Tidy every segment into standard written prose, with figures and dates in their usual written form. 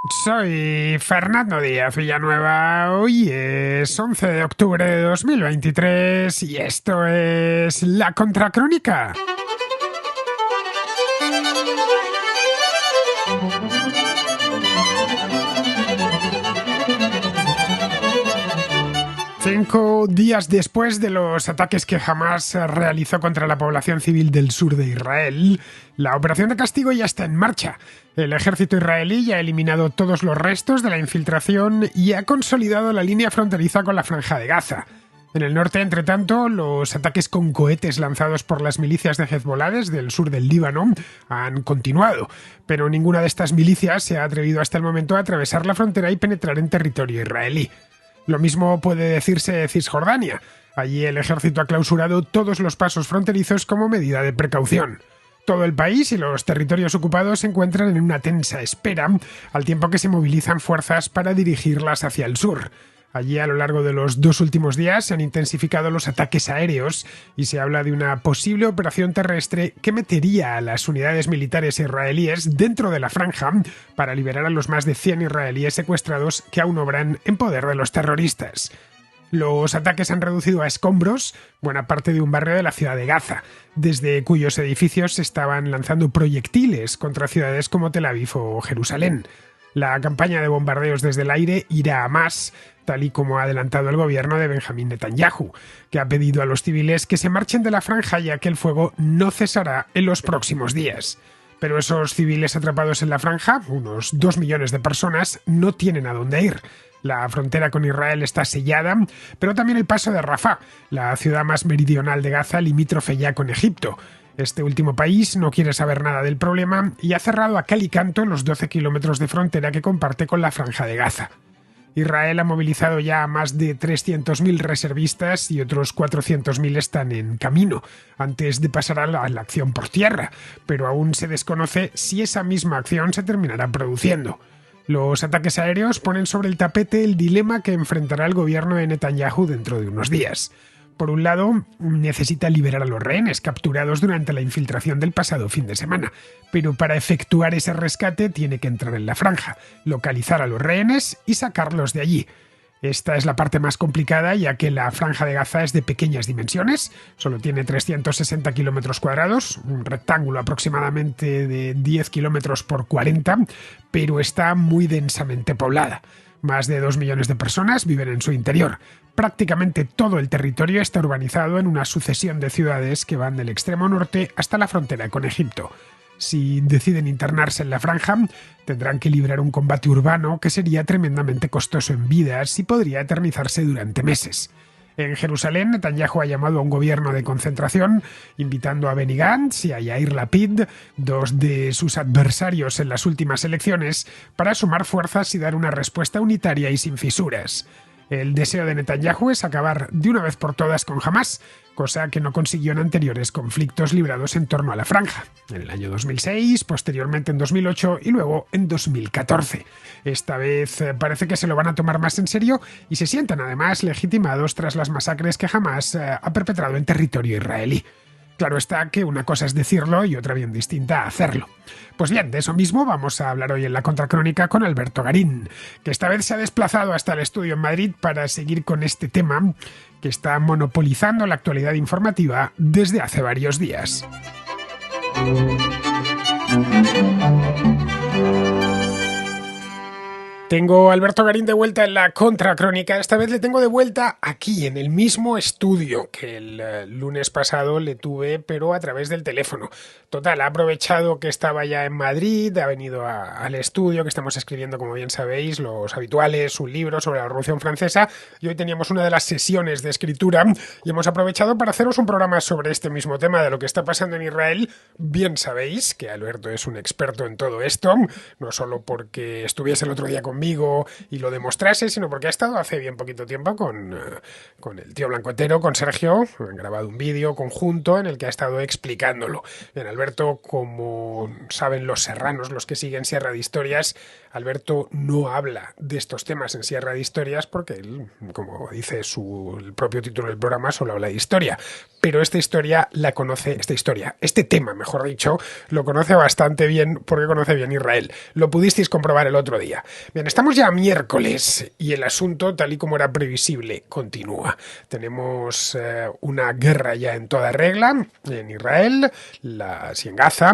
Soy Fernando Díaz Villanueva. Hoy es 11 de octubre de 2023 y esto es La Contracrónica. 5 días después de los ataques que Hamás realizó contra la población civil del sur de Israel, la operación de castigo ya está en marcha. El ejército israelí ya ha eliminado todos los restos de la infiltración y ha consolidado la línea fronteriza con la Franja de Gaza. En el norte, entre tanto, los ataques con cohetes lanzados por las milicias de Hezbollah desde el sur del Líbano han continuado, pero ninguna de estas milicias se ha atrevido hasta el momento a atravesar la frontera y penetrar en territorio israelí. Lo mismo puede decirse de Cisjordania. Allí el ejército ha clausurado todos los pasos fronterizos como medida de precaución. Todo el país y los territorios ocupados se encuentran en una tensa espera, al tiempo que se movilizan fuerzas para dirigirlas hacia el sur. Allí, a lo largo de los 2 últimos días, se han intensificado los ataques aéreos y se habla de una posible operación terrestre que metería a las unidades militares israelíes dentro de la franja para liberar a los más de 100 israelíes secuestrados que aún obran en poder de los terroristas. Los ataques han reducido a escombros buena parte de un barrio de la ciudad de Gaza, desde cuyos edificios se estaban lanzando proyectiles contra ciudades como Tel Aviv o Jerusalén. La campaña de bombardeos desde el aire irá a más, tal y como ha adelantado el gobierno de Benjamín Netanyahu, que ha pedido a los civiles que se marchen de la franja ya que el fuego no cesará en los próximos días. Pero esos civiles atrapados en la franja, unos 2 millones de personas, no tienen a dónde ir. La frontera con Israel está sellada, pero también el paso de Rafah, la ciudad más meridional de Gaza, limítrofe ya con Egipto. Este último país no quiere saber nada del problema y ha cerrado a cal y canto los 12 kilómetros de frontera que comparte con la Franja de Gaza. Israel ha movilizado ya a más de 300.000 reservistas y otros 400.000 están en camino, antes de pasar a la acción por tierra, pero aún se desconoce si esa misma acción se terminará produciendo. Los ataques aéreos ponen sobre el tapete el dilema que enfrentará el gobierno de Netanyahu dentro de unos días. Por un lado, necesita liberar a los rehenes capturados durante la infiltración del pasado fin de semana, pero para efectuar ese rescate tiene que entrar en la franja, localizar a los rehenes y sacarlos de allí. Esta es la parte más complicada, ya que la Franja de Gaza es de pequeñas dimensiones, solo tiene 360 kilómetros cuadrados, un rectángulo aproximadamente de 10 kilómetros por 40, pero está muy densamente poblada. Más de 2 millones de personas viven en su interior. Prácticamente todo el territorio está urbanizado en una sucesión de ciudades que van del extremo norte hasta la frontera con Egipto. Si deciden internarse en la franja, tendrán que librar un combate urbano que sería tremendamente costoso en vidas y podría eternizarse durante meses. En Jerusalén, Netanyahu ha llamado a un gobierno de concentración, invitando a Benny Gantz y a Yair Lapid, dos de sus adversarios en las últimas elecciones, para sumar fuerzas y dar una respuesta unitaria y sin fisuras. El deseo de Netanyahu es acabar de una vez por todas con Hamás, cosa que no consiguió en anteriores conflictos librados en torno a la franja, en el año 2006, posteriormente en 2008 y luego en 2014. Esta vez parece que se lo van a tomar más en serio y se sientan además legitimados tras las masacres que Hamás ha perpetrado en territorio israelí. Claro está que una cosa es decirlo y otra bien distinta hacerlo. Pues bien, de eso mismo vamos a hablar hoy en la Contracrónica con Alberto Garín, que esta vez se ha desplazado hasta el estudio en Madrid para seguir con este tema que está monopolizando la actualidad informativa desde hace varios días. Tengo a Alberto Garín de vuelta en la Contracrónica. Esta vez le tengo de vuelta aquí, en el mismo estudio que el lunes pasado le tuve, pero a través del teléfono. Total, ha aprovechado que estaba ya en Madrid, ha venido al estudio que estamos escribiendo, como bien sabéis, los habituales, un libro sobre la Revolución Francesa, y hoy teníamos una de las sesiones de escritura y hemos aprovechado para haceros un programa sobre este mismo tema de lo que está pasando en Israel. Bien sabéis que Alberto es un experto en todo esto, no solo porque estuviese el otro día conmigo conmigo y lo demostrase, sino porque ha estado hace bien poquito tiempo con el tío Blanco Entero, con Sergio. Han grabado un vídeo conjunto en el que ha estado explicándolo. Bien, Alberto, como saben los serranos, los que siguen Sierra de Historias, Alberto no habla de estos temas en Sierra de Historias porque él, como dice el propio título del programa, solo habla de historia. Pero este tema, mejor dicho, lo conoce bastante bien porque conoce bien Israel. Lo pudisteis comprobar el otro día. Bien, estamos ya a miércoles y el asunto, tal y como era previsible, continúa. Tenemos una guerra ya en toda regla en Israel, en Gaza,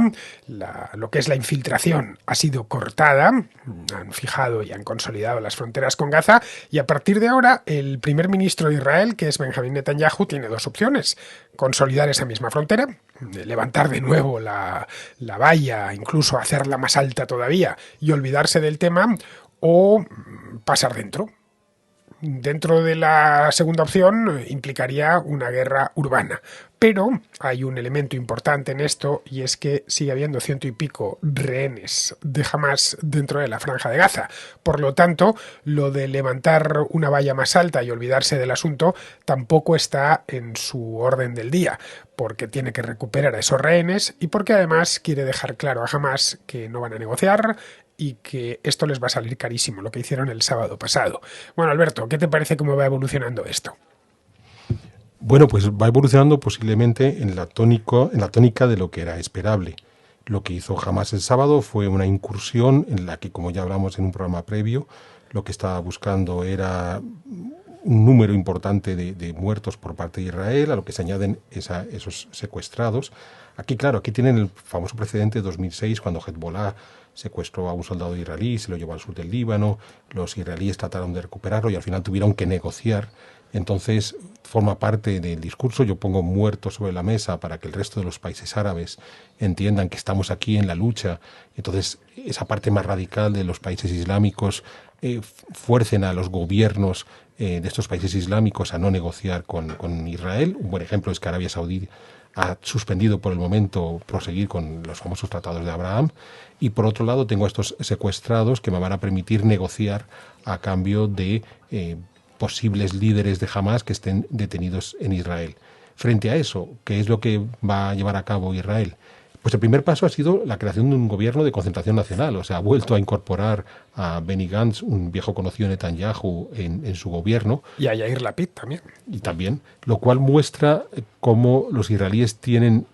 lo que es la infiltración ha sido cortada, han fijado y han consolidado las fronteras con Gaza, y a partir de ahora el primer ministro de Israel, que es Benjamín Netanyahu, tiene dos opciones: consolidar esa misma frontera, levantar de nuevo la valla, incluso hacerla más alta todavía y olvidarse del tema, o pasar dentro. Dentro de la segunda opción implicaría una guerra urbana. Pero hay un elemento importante en esto, y es que sigue habiendo 100 y pico rehenes de Hamás dentro de la Franja de Gaza. Por lo tanto, lo de levantar una valla más alta y olvidarse del asunto tampoco está en su orden del día, porque tiene que recuperar a esos rehenes y porque además quiere dejar claro a Hamás que no van a negociar y que esto les va a salir carísimo, lo que hicieron el sábado pasado. Bueno, Alberto, ¿qué te parece cómo va evolucionando esto? Bueno, pues va evolucionando posiblemente en la tónica de lo que era esperable. Lo que hizo Hamás el sábado fue una incursión en la que, como ya hablamos en un programa previo, lo que estaba buscando era un número importante de muertos por parte de Israel, a lo que se añaden esos secuestrados. Aquí, claro, aquí tienen el famoso precedente de 2006, cuando Hezbollah secuestró a un soldado israelí, se lo llevó al sur del Líbano, los israelíes trataron de recuperarlo y al final tuvieron que negociar. Entonces forma parte del discurso. Yo pongo muertos sobre la mesa para que el resto de los países árabes entiendan que estamos aquí en la lucha. Entonces esa parte más radical de los países islámicos fuercen a los gobiernos de estos países islámicos a no negociar con Israel. Un buen ejemplo es que Arabia Saudí ha suspendido por el momento proseguir con los famosos tratados de Abraham, y por otro lado tengo a estos secuestrados que me van a permitir negociar a cambio de posibles líderes de Hamás que estén detenidos en Israel. Frente a eso, ¿qué es lo que va a llevar a cabo Israel? Pues el primer paso ha sido la creación de un gobierno de concentración nacional. O sea, ha vuelto a incorporar a Benny Gantz, un viejo conocido de Netanyahu, en su gobierno. Y a Yair Lapid también. Y también, lo cual muestra cómo los israelíes tienen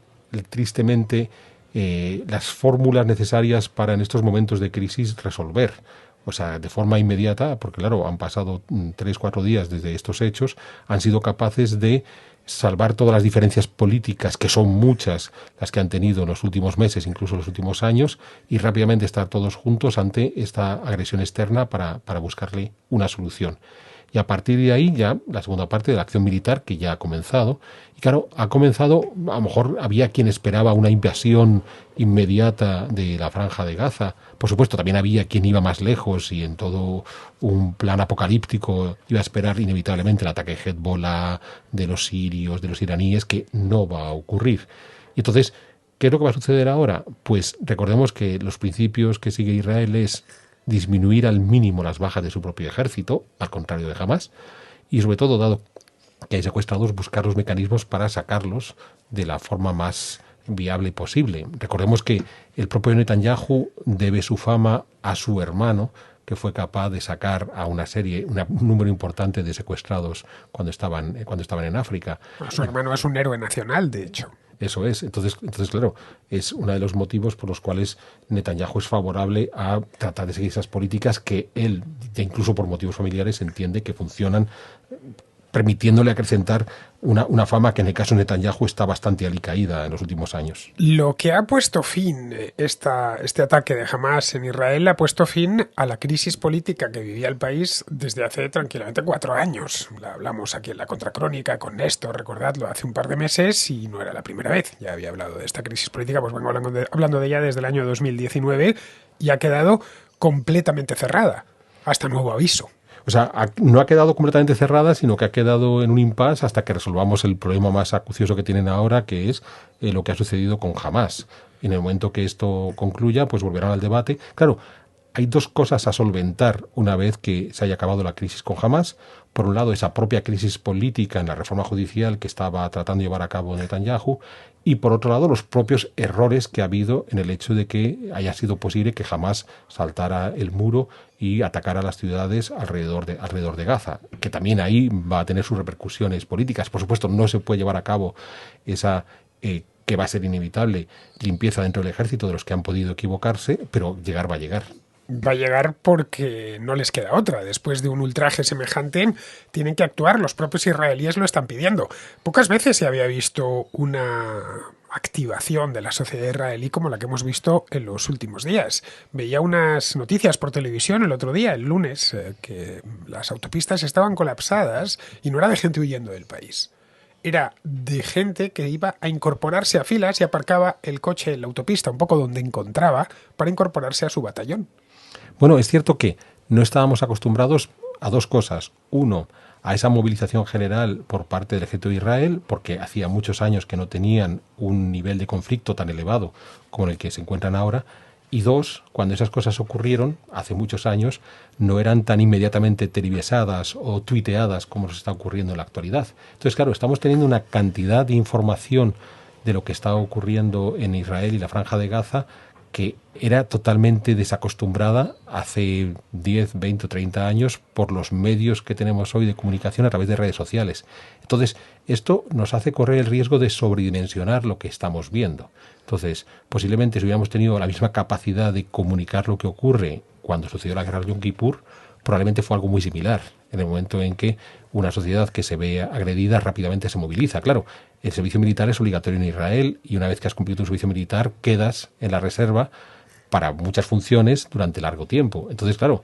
tristemente las fórmulas necesarias para en estos momentos de crisis resolver. O sea, de forma inmediata, porque claro, han pasado 3-4 días desde estos hechos, han sido capaces de salvar todas las diferencias políticas, que son muchas las que han tenido en los últimos meses, incluso en los últimos años, y rápidamente estar todos juntos ante esta agresión externa para buscarle una solución. Y a partir de ahí ya la segunda parte de la acción militar, que ya ha comenzado. Y claro, ha comenzado, a lo mejor había quien esperaba una invasión inmediata de la Franja de Gaza. Por supuesto, también había quien iba más lejos y en todo un plan apocalíptico iba a esperar inevitablemente el ataque de Hezbollah, de los sirios, de los iraníes, que no va a ocurrir. Y entonces, ¿qué es lo que va a suceder ahora? Pues recordemos que los principios que sigue Israel es disminuir al mínimo las bajas de su propio ejército, al contrario de Hamás, y sobre todo, dado que hay secuestrados, buscar los mecanismos para sacarlos de la forma más viable posible. Recordemos que el propio Netanyahu debe su fama a su hermano, que fue capaz de sacar a un número importante de secuestrados cuando estaban en África. Su hermano es un héroe nacional, de hecho. Eso es. Entonces, claro, es uno de los motivos por los cuales Netanyahu es favorable a tratar de seguir esas políticas que él, ya incluso por motivos familiares, entiende que funcionan, permitiéndole acrecentar una fama que en el caso de Netanyahu está bastante alicaída en los últimos años. Lo que ha puesto fin este ataque de Hamás en Israel ha puesto fin a la crisis política que vivía el país desde hace tranquilamente 4 años. La hablamos aquí en la Contracrónica con Néstor, recordadlo, hace un par de meses, y no era la primera vez. Ya había hablado de esta crisis política, pues vengo hablando de ella desde el año 2019 y ha quedado completamente cerrada, hasta nuevo aviso. O sea, no ha quedado completamente cerrada, sino que ha quedado en un impasse hasta que resolvamos el problema más acucioso que tienen ahora, que es lo que ha sucedido con Hamás. En el momento que esto concluya, pues volverán al debate. Claro, hay dos cosas a solventar una vez que se haya acabado la crisis con Hamás. Por un lado, esa propia crisis política en la reforma judicial que estaba tratando de llevar a cabo Netanyahu, y por otro lado, los propios errores que ha habido en el hecho de que haya sido posible que Hamás saltara el muro y atacara a las ciudades alrededor de Gaza, que también ahí va a tener sus repercusiones políticas. Por supuesto, no se puede llevar a cabo esa que va a ser inevitable limpieza dentro del ejército de los que han podido equivocarse, pero llegar va a llegar. Va a llegar porque no les queda otra. Después de un ultraje semejante, tienen que actuar. Los propios israelíes lo están pidiendo. Pocas veces se había visto una activación de la sociedad israelí como la que hemos visto en los últimos días. Veía unas noticias por televisión el otro día, el lunes, que las autopistas estaban colapsadas y no era de gente huyendo del país. Era de gente que iba a incorporarse a filas y aparcaba el coche en la autopista, un poco donde encontraba, para incorporarse a su batallón. Bueno, es cierto que no estábamos acostumbrados a dos cosas. Uno, a esa movilización general por parte del ejército de Israel, porque hacía muchos años que no tenían un nivel de conflicto tan elevado como el que se encuentran ahora. Y dos, cuando esas cosas ocurrieron, hace muchos años, no eran tan inmediatamente televisadas o tuiteadas como nos está ocurriendo en la actualidad. Entonces, claro, estamos teniendo una cantidad de información de lo que está ocurriendo en Israel y la Franja de Gaza que era totalmente desacostumbrada hace 10, 20 o 30 años por los medios que tenemos hoy de comunicación a través de redes sociales. Entonces, esto nos hace correr el riesgo de sobredimensionar lo que estamos viendo. Entonces, posiblemente si hubiéramos tenido la misma capacidad de comunicar lo que ocurre cuando sucedió la guerra de Yom Kippur, probablemente fue algo muy similar. En el momento en que una sociedad que se ve agredida rápidamente se moviliza. Claro, el servicio militar es obligatorio en Israel y una vez que has cumplido tu servicio militar quedas en la reserva para muchas funciones durante largo tiempo. Entonces, claro,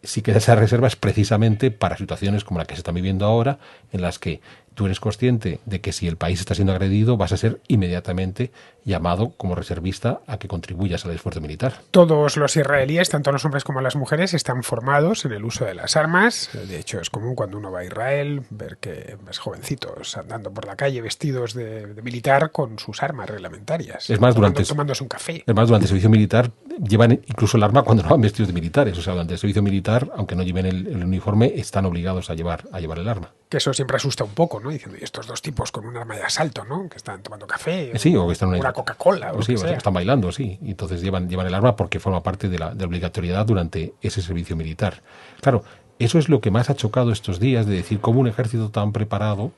si quedas en la reserva es precisamente para situaciones como la que se está viviendo ahora, en las que tú eres consciente de que si el país está siendo agredido vas a ser inmediatamente llamado como reservista a que contribuyas al esfuerzo militar. Todos los israelíes, tanto los hombres como las mujeres, están formados en el uso de las armas. De hecho, es común cuando uno va a Israel ver que ves jovencitos andando por la calle vestidos de militar con sus armas reglamentarias. Es más, tomándose un café. Es más, durante el servicio militar llevan incluso el arma cuando no van vestidos de militares. O sea, durante el servicio militar, aunque no lleven el uniforme, están obligados a llevar el arma. Que eso siempre asusta un poco, ¿no? Diciendo, y estos dos tipos con un arma de asalto, ¿no? Que están tomando café, sí, o que están una Coca-Cola, o sí, sea. Están bailando, sí. Y entonces llevan el arma porque forma parte de la obligatoriedad durante ese servicio militar. Claro, eso es lo que más ha chocado estos días, de decir cómo un ejército tan preparado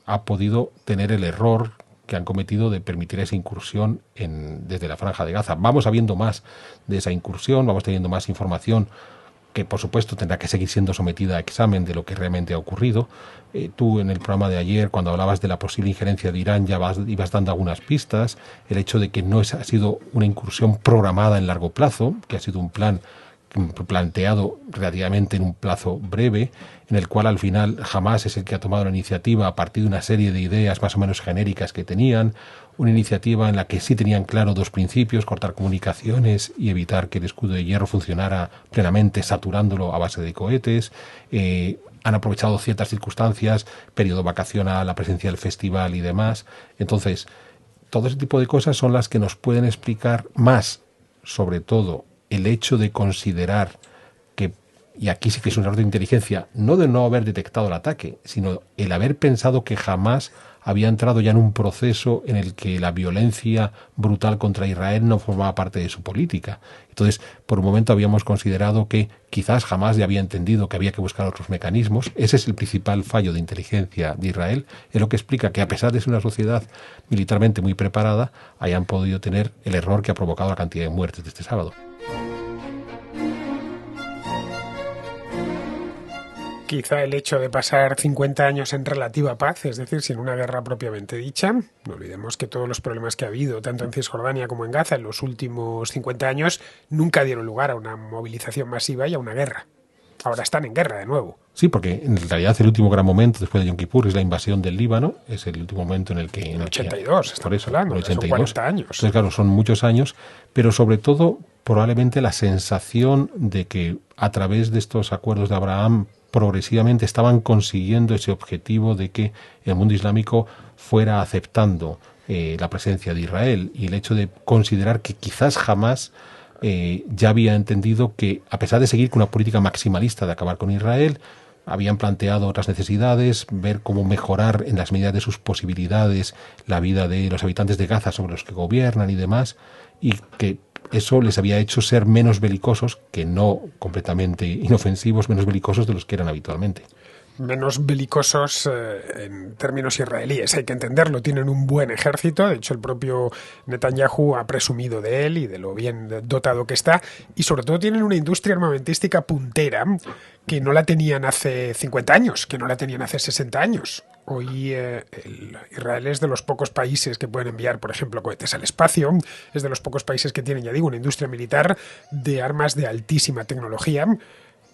ha podido tener el error que han cometido de permitir esa incursión desde la Franja de Gaza. Vamos sabiendo más de esa incursión, vamos teniendo más información que por supuesto tendrá que seguir siendo sometida a examen de lo que realmente ha ocurrido. Tú en el programa de ayer, cuando hablabas de la posible injerencia de Irán, ya ibas dando algunas pistas. El hecho de que no ha sido una incursión programada en largo plazo, que ha sido un plan planteado relativamente en un plazo breve, en el cual al final Hamás es el que ha tomado la iniciativa a partir de una serie de ideas más o menos genéricas que tenían, una iniciativa en la que sí tenían claro dos principios: cortar comunicaciones y evitar que el escudo de hierro funcionara plenamente saturándolo a base de cohetes. Han aprovechado ciertas circunstancias, periodo vacacional, la presencia del festival y demás. Entonces, todo ese tipo de cosas son las que nos pueden explicar más, sobre todo, el hecho de considerar que, y aquí sí que es un error de inteligencia, no de no haber detectado el ataque, sino el haber pensado que jamás había entrado ya en un proceso en el que la violencia brutal contra Israel no formaba parte de su política. Entonces, por un momento habíamos considerado que quizás jamás ya había entendido que había que buscar otros mecanismos. Ese es el principal fallo de inteligencia de Israel. Es lo que explica que, a pesar de ser una sociedad militarmente muy preparada, hayan podido tener el error que ha provocado la cantidad de muertes de este sábado. Quizá el hecho de pasar 50 años en relativa paz, es decir, sin una guerra propiamente dicha. No olvidemos que todos los problemas que ha habido, tanto en Cisjordania como en Gaza, en los últimos 50 años, nunca dieron lugar a una movilización masiva y a una guerra. Ahora están en guerra de nuevo. Sí, porque en realidad el último gran momento después de Yom Kippur es la invasión del Líbano, es el último momento en el que... En el 82, por eso, hablando, en el 82. Son 40 años. Entonces, claro, son muchos años, pero sobre todo, probablemente la sensación de que a través de estos acuerdos de Abraham progresivamente estaban consiguiendo ese objetivo de que el mundo islámico fuera aceptando la presencia de Israel, y el hecho de considerar que quizás jamás ya había entendido que, a pesar de seguir con una política maximalista de acabar con Israel, habían planteado otras necesidades, ver cómo mejorar en las medidas de sus posibilidades la vida de los habitantes de Gaza sobre los que gobiernan y demás, y que eso les había hecho ser menos belicosos, que no completamente inofensivos, menos belicosos de los que eran habitualmente. Menos belicosos en términos israelíes, hay que entenderlo, tienen un buen ejército, de hecho el propio Netanyahu ha presumido de él y de lo bien dotado que está, y sobre todo tienen una industria armamentística puntera que no la tenían hace 50 años, que no la tenían hace 60 años. Hoy Israel es de los pocos países que pueden enviar, por ejemplo, cohetes al espacio, es de los pocos países que tienen, ya digo, una industria militar de armas de altísima tecnología,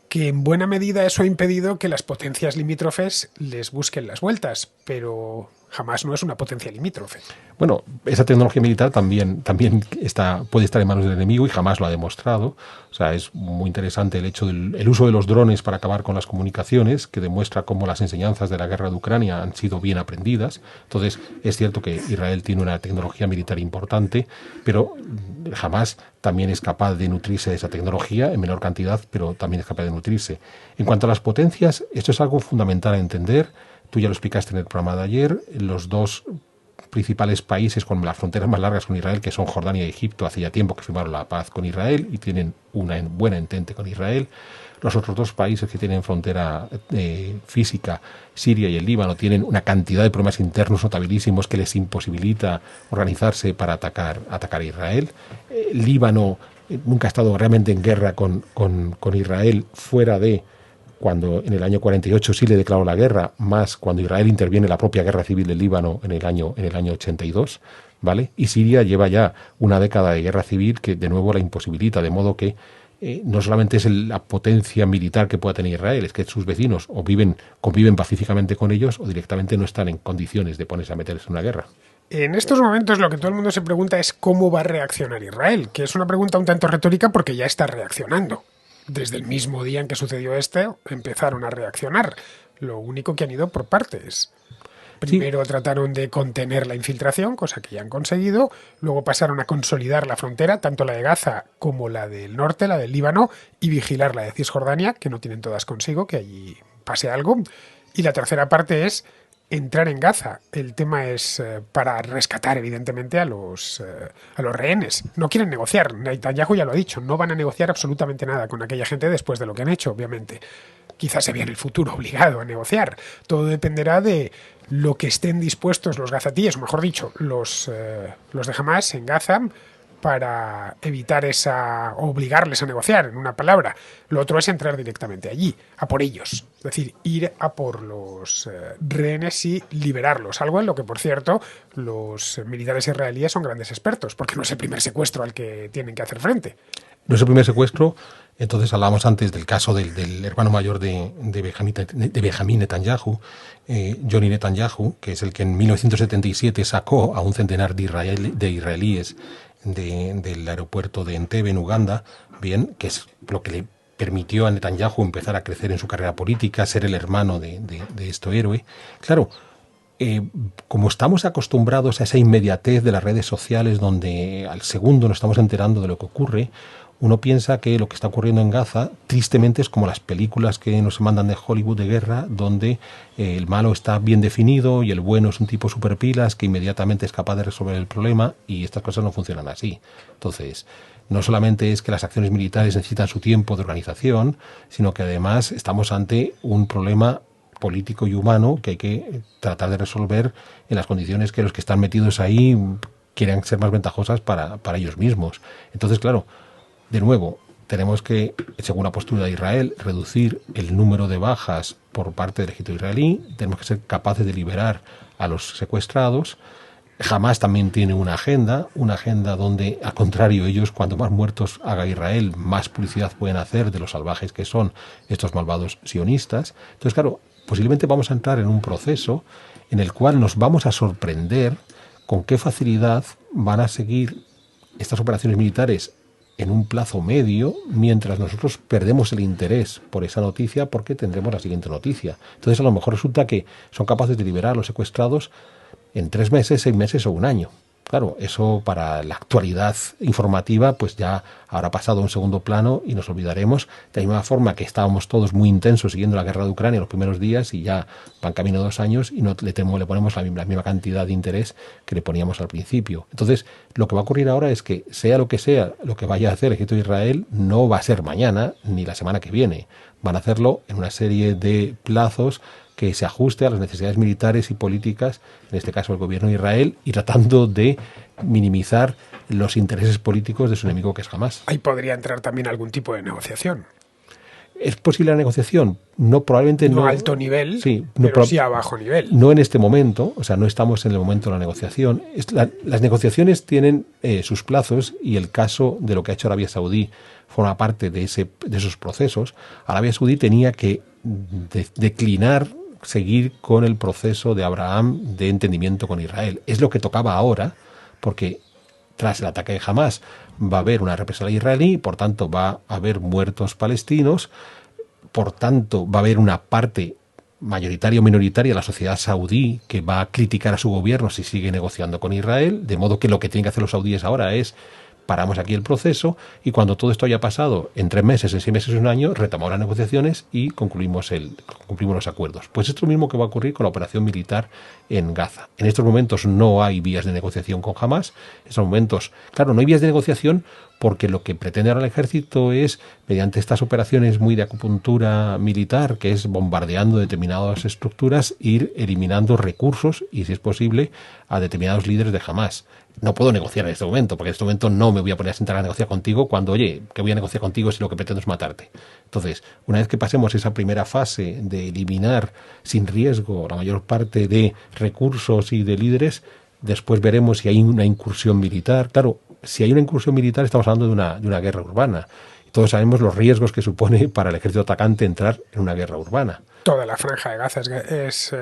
que en buena medida eso ha impedido que las potencias limítrofes les busquen las vueltas, pero jamás no es una potencia limítrofe. Bueno, esa tecnología militar también puede estar en manos del enemigo y jamás lo ha demostrado. O sea, es muy interesante el hecho del uso de los drones para acabar con las comunicaciones, que demuestra cómo las enseñanzas de la guerra de Ucrania han sido bien aprendidas. Entonces, es cierto que Israel tiene una tecnología militar importante, pero jamás también es capaz de nutrirse de esa tecnología en menor cantidad, pero también es capaz de nutrirse. En cuanto a las potencias, esto es algo fundamental a entender. Tú ya lo explicaste en el programa de ayer. Los dos principales países con las fronteras más largas con Israel, que son Jordania y Egipto, hace ya tiempo que firmaron la paz con Israel y tienen una buena entente con Israel. Los otros dos países que tienen frontera física, Siria y el Líbano, tienen una cantidad de problemas internos notabilísimos que les imposibilita organizarse para atacar a Israel. El Líbano nunca ha estado realmente en guerra con Israel, fuera de cuando en el año 48 sí le declaró la guerra, más cuando Israel interviene en la propia guerra civil del Líbano en el año 82, ¿vale? Y Siria lleva ya una década de guerra civil que de nuevo la imposibilita, de modo que no solamente es la potencia militar que pueda tener Israel, es que sus vecinos o conviven pacíficamente con ellos o directamente no están en condiciones de ponerse a meterse en una guerra. En estos momentos lo que todo el mundo se pregunta es cómo va a reaccionar Israel, que es una pregunta un tanto retórica porque ya está reaccionando. Desde el mismo día en que sucedió empezaron a reaccionar. Lo único que han ido por partes. Primero trataron de contener la infiltración, cosa que ya han conseguido. Luego pasaron a consolidar la frontera, tanto la de Gaza como la del norte, la del Líbano, y vigilar la de Cisjordania, que no tienen todas consigo, que allí pase algo. Y la tercera parte es entrar en Gaza. El tema es para rescatar, evidentemente, a los rehenes. No quieren negociar. Netanyahu ya lo ha dicho. No van a negociar absolutamente nada con aquella gente después de lo que han hecho, obviamente. Quizás se vea en el futuro obligado a negociar. Todo dependerá de lo que estén dispuestos los gazatíes, o mejor dicho, los de Hamás en Gaza, para evitar obligarles a negociar, en una palabra. Lo otro es entrar directamente allí, a por ellos. Es decir, ir a por los rehenes y liberarlos. Algo en lo que, por cierto, los militares israelíes son grandes expertos, porque no es el primer secuestro al que tienen que hacer frente. No es el primer secuestro. Entonces hablábamos antes del caso del hermano mayor de Benjamín Netanyahu, Johnny Netanyahu, que es el que en 1977 sacó a un centenar de israelíes del aeropuerto de Entebbe, en Uganda, bien, que es lo que le permitió a Netanyahu empezar a crecer en su carrera política, ser el hermano de este héroe. Claro, como estamos acostumbrados a esa inmediatez de las redes sociales, donde al segundo nos estamos enterando de lo que ocurre, uno piensa que lo que está ocurriendo en Gaza, tristemente, es como las películas que nos mandan de Hollywood de guerra, donde el malo está bien definido y el bueno es un tipo superpilas que inmediatamente es capaz de resolver el problema, y estas cosas no funcionan así. Entonces, no solamente es que las acciones militares necesitan su tiempo de organización, sino que además estamos ante un problema político y humano que hay que tratar de resolver en las condiciones que los que están metidos ahí quieran ser más ventajosas para ellos mismos. Entonces, claro, de nuevo, tenemos que, según la postura de Israel, reducir el número de bajas por parte del ejército israelí. Tenemos que ser capaces de liberar a los secuestrados. Hamás también tiene una agenda donde, al contrario, ellos, cuanto más muertos haga Israel, más publicidad pueden hacer de los salvajes que son estos malvados sionistas. Entonces, claro, posiblemente vamos a entrar en un proceso en el cual nos vamos a sorprender con qué facilidad van a seguir estas operaciones militares en un plazo medio, mientras nosotros perdemos el interés por esa noticia porque tendremos la siguiente noticia. Entonces, a lo mejor resulta que son capaces de liberar a los secuestrados en 3 meses, 6 meses o un año. Claro, eso para la actualidad informativa pues ya habrá pasado a un segundo plano y nos olvidaremos, de la misma forma que estábamos todos muy intensos siguiendo la guerra de Ucrania los primeros días y ya van camino 2 años y no le ponemos la misma cantidad de interés que le poníamos al principio. Entonces, lo que va a ocurrir ahora es que sea lo que vaya a hacer el ejército de Israel no va a ser mañana ni la semana que viene. Van a hacerlo en una serie de plazos que se ajuste a las necesidades militares y políticas, en este caso el gobierno de Israel, y tratando de minimizar los intereses políticos de su enemigo, que es Hamás. Ahí podría entrar también algún tipo de negociación. ¿Es posible la negociación? No, probablemente no. No a alto nivel, sí, pero sí a bajo nivel. No en este momento, o sea, no estamos en el momento de la negociación. Las negociaciones tienen sus plazos y el caso de lo que ha hecho Arabia Saudí forma parte de esos procesos. Arabia Saudí tenía que declinar seguir con el proceso de Abraham de entendimiento con Israel. Es lo que tocaba ahora, porque tras el ataque de Hamás va a haber una represalia israelí, por tanto va a haber muertos palestinos, por tanto va a haber una parte mayoritaria o minoritaria de la sociedad saudí que va a criticar a su gobierno si sigue negociando con Israel, de modo que lo que tienen que hacer los saudíes ahora es paramos aquí el proceso y cuando todo esto haya pasado en 3 meses, en 6 meses, en un año, retomamos las negociaciones y cumplimos los acuerdos. Pues esto es lo mismo que va a ocurrir con la operación militar en Gaza. En estos momentos no hay vías de negociación con Hamás. En estos momentos, claro, no hay vías de negociación porque lo que pretende ahora el ejército es, mediante estas operaciones muy de acupuntura militar, que es bombardeando determinadas estructuras, ir eliminando recursos y, si es posible, a determinados líderes de Hamás. No puedo negociar en este momento, porque en este momento no me voy a poner a sentar a negociar contigo cuando, oye, que voy a negociar contigo si lo que pretendo es matarte. Entonces, una vez que pasemos esa primera fase de eliminar sin riesgo la mayor parte de recursos y de líderes, después veremos si hay una incursión militar. Claro, si hay una incursión militar estamos hablando de una guerra urbana. Todos sabemos los riesgos que supone para el ejército atacante entrar en una guerra urbana. Toda la franja de Gaza es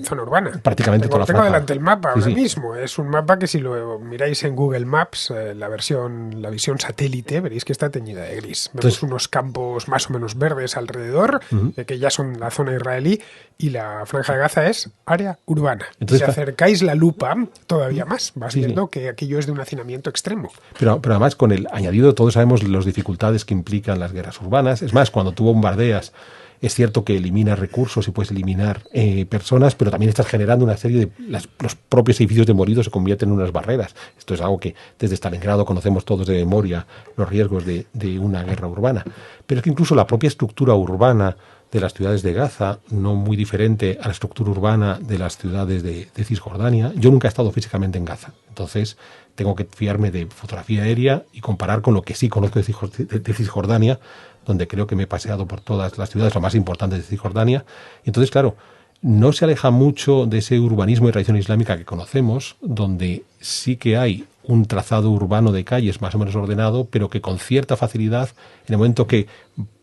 zona urbana. Prácticamente toda la franja. Tengo delante el mapa ahora sí. mismo. Es un mapa que si lo miráis en Google Maps, la visión satélite, veréis que está teñida de gris. Vemos unos campos más o menos verdes alrededor, que ya son la zona israelí, y la franja de Gaza es área urbana. Entonces, si acercáis la lupa todavía más, vas viendo que aquello es de un hacinamiento extremo. Pero además, con el añadido, todos sabemos las dificultades que implican las guerras urbanas. Es más, cuando tú bombardeas, es cierto que eliminas recursos y puedes eliminar personas, pero también estás generando una serie de... los propios edificios demolidos se convierten en unas barreras. Esto es algo que desde Stalingrado conocemos todos de memoria, los riesgos de una guerra urbana. Pero es que incluso la propia estructura urbana de las ciudades de Gaza, no muy diferente a la estructura urbana de las ciudades de Cisjordania. Yo nunca he estado físicamente en Gaza, entonces tengo que fiarme de fotografía aérea y comparar con lo que sí conozco de Cisjordania, donde creo que me he paseado por todas las ciudades, lo más importantes de Cisjordania. Y entonces, claro, no se aleja mucho de ese urbanismo y tradición islámica que conocemos, donde sí que hay un trazado urbano de calles más o menos ordenado, pero que con cierta facilidad, en el momento que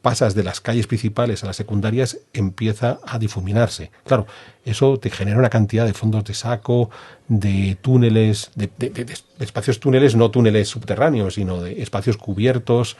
pasas de las calles principales a las secundarias, empieza a difuminarse. Claro, eso te genera una cantidad de fondos de saco, de túneles, de espacios túneles, no túneles subterráneos, sino de espacios cubiertos,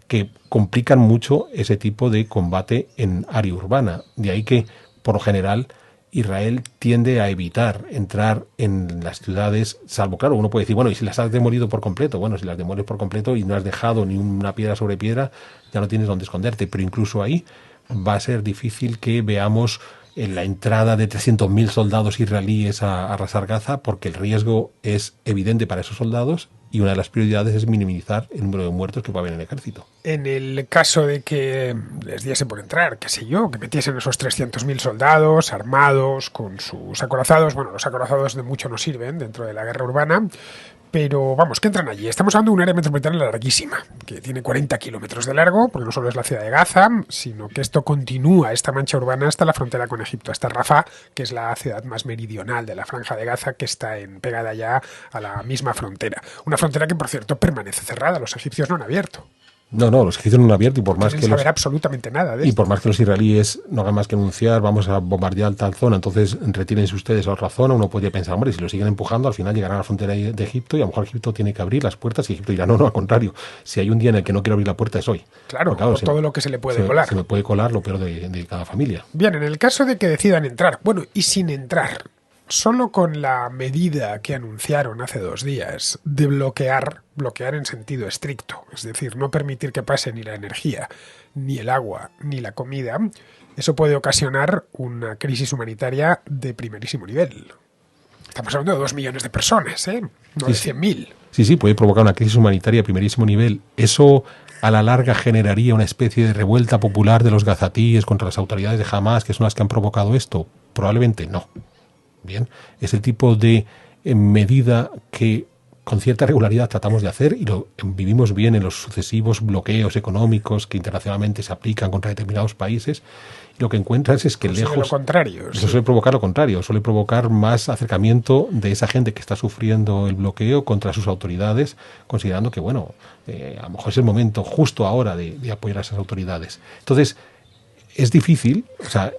que complican mucho ese tipo de combate en área urbana. De ahí que, por lo general, Israel tiende a evitar entrar en las ciudades, salvo, claro, uno puede decir, bueno, ¿y si las has demolido por completo? Bueno, si las demoles por completo y no has dejado ni una piedra sobre piedra, ya no tienes dónde esconderte. Pero incluso ahí va a ser difícil que veamos en la entrada de 300.000 soldados israelíes a arrasar Gaza, porque el riesgo es evidente para esos soldados y una de las prioridades es minimizar el número de muertos que va a haber en el ejército. En el caso de que les diese por entrar, qué sé yo, que metiesen esos 300.000 soldados armados con sus acorazados, bueno, los acorazados de mucho no sirven dentro de la guerra urbana, pero vamos, que entran allí. Estamos hablando de un área metropolitana larguísima, que tiene 40 kilómetros de largo, porque no solo es la ciudad de Gaza, sino que esto continúa, esta mancha urbana, hasta la frontera con Egipto, hasta Rafah, que es la ciudad más meridional de la franja de Gaza, que está pegada ya a la misma frontera. Una frontera que, por cierto, permanece cerrada, los egipcios no han abierto. No, los egipcios no han abierto y por más que saber absolutamente nada de esto. Y por más que los israelíes no hagan más que anunciar, vamos a bombardear tal zona, entonces retírense ustedes a otra zona, uno podría pensar, hombre, si lo siguen empujando, al final llegarán a la frontera de Egipto y a lo mejor Egipto tiene que abrir las puertas y Egipto dirá, no, al contrario, si hay un día en el que no quiero abrir la puerta es hoy. Claro, por todo lo que se le puede colar. Se me puede colar lo peor de cada familia. Bien, en el caso de que decidan entrar, bueno, y sin entrar, solo con la medida que anunciaron hace 2 días de bloquear en sentido estricto, es decir, no permitir que pase ni la energía, ni el agua, ni la comida, eso puede ocasionar una crisis humanitaria de primerísimo nivel. Estamos hablando de 2 millones de personas, no de 100.000. Sí, puede provocar una crisis humanitaria de primerísimo nivel. Eso a la larga generaría una especie de revuelta popular de los gazatíes contra las autoridades de Hamás, que son las que han provocado esto. Probablemente no. Bien, es el tipo de medida que con cierta regularidad tratamos de hacer y lo vivimos bien en los sucesivos bloqueos económicos que internacionalmente se aplican contra determinados países. Y lo que encuentras es que lejos... Lo contrario. Eso suele provocar lo contrario, suele provocar más acercamiento de esa gente que está sufriendo el bloqueo contra sus autoridades, considerando que, bueno, a lo mejor es el momento justo ahora de apoyar a esas autoridades. Entonces, es difícil, o sea,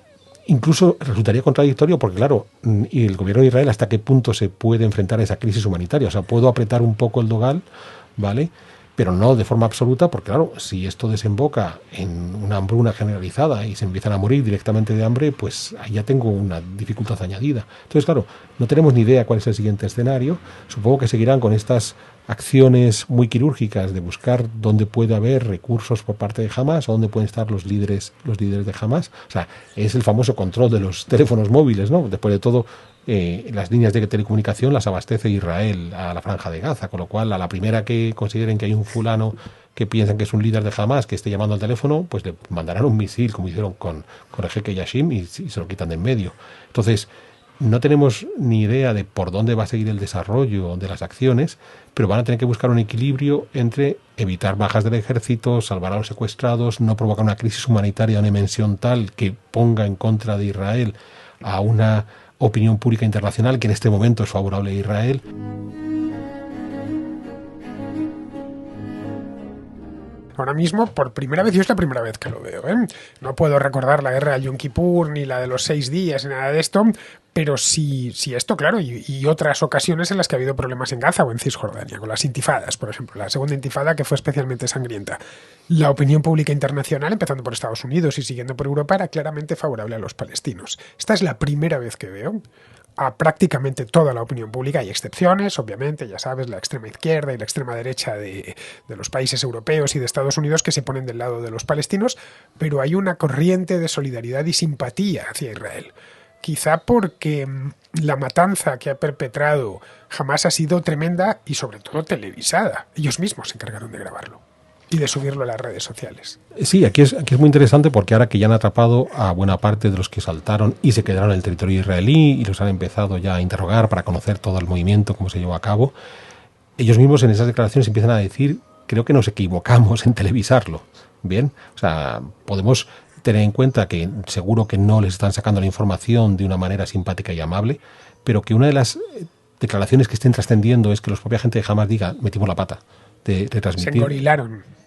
incluso resultaría contradictorio porque, claro, y el gobierno de Israel hasta qué punto se puede enfrentar a esa crisis humanitaria. O sea, puedo apretar un poco el dogal, ¿vale?, pero no de forma absoluta, porque claro, si esto desemboca en una hambruna generalizada y se empiezan a morir directamente de hambre, pues ahí ya tengo una dificultad añadida. Entonces, claro, no tenemos ni idea cuál es el siguiente escenario. Supongo que seguirán con estas acciones muy quirúrgicas de buscar dónde puede haber recursos por parte de Hamás o dónde pueden estar los líderes de Hamás. O sea, es el famoso control de los teléfonos móviles, ¿no? Después de todo, las líneas de telecomunicación las abastece Israel a la Franja de Gaza, con lo cual a la primera que consideren que hay un fulano que piensan que es un líder de Hamás que esté llamando al teléfono, pues le mandarán un misil, como hicieron con el jeque Yashim, y se lo quitan de en medio. Entonces, no tenemos ni idea de por dónde va a seguir el desarrollo de las acciones, pero van a tener que buscar un equilibrio entre evitar bajas del ejército, salvar a los secuestrados, no provocar una crisis humanitaria de una dimensión tal que ponga en contra de Israel a una opinión pública internacional que en este momento es favorable a Israel. Ahora mismo, por primera vez, yo es la primera vez que lo veo, No puedo recordar la guerra de Yom Kippur, ni la de los 6 días, ni nada de esto, pero sí esto, claro, y otras ocasiones en las que ha habido problemas en Gaza o en Cisjordania, con las intifadas, por ejemplo, la segunda intifada que fue especialmente sangrienta. La opinión pública internacional, empezando por Estados Unidos y siguiendo por Europa, era claramente favorable a los palestinos. Esta es la primera vez que veo a prácticamente toda la opinión pública. Hay excepciones, obviamente, ya sabes, la extrema izquierda y la extrema derecha de los países europeos y de Estados Unidos que se ponen del lado de los palestinos, pero hay una corriente de solidaridad y simpatía hacia Israel. Quizá porque la matanza que ha perpetrado Hamás ha sido tremenda y sobre todo televisada. Ellos mismos se encargaron de grabarlo y de subirlo a las redes sociales. Sí, aquí es muy interesante porque ahora que ya han atrapado a buena parte de los que saltaron y se quedaron en el territorio israelí y los han empezado ya a interrogar para conocer todo el movimiento, cómo se llevó a cabo, ellos mismos en esas declaraciones empiezan a decir, creo que nos equivocamos en televisarlo. Bien, o sea, podemos tener en cuenta que seguro que no les están sacando la información de una manera simpática y amable, pero que una de las declaraciones que estén trascendiendo es que los propia gente de Hamás diga, metimos la pata de transmitir.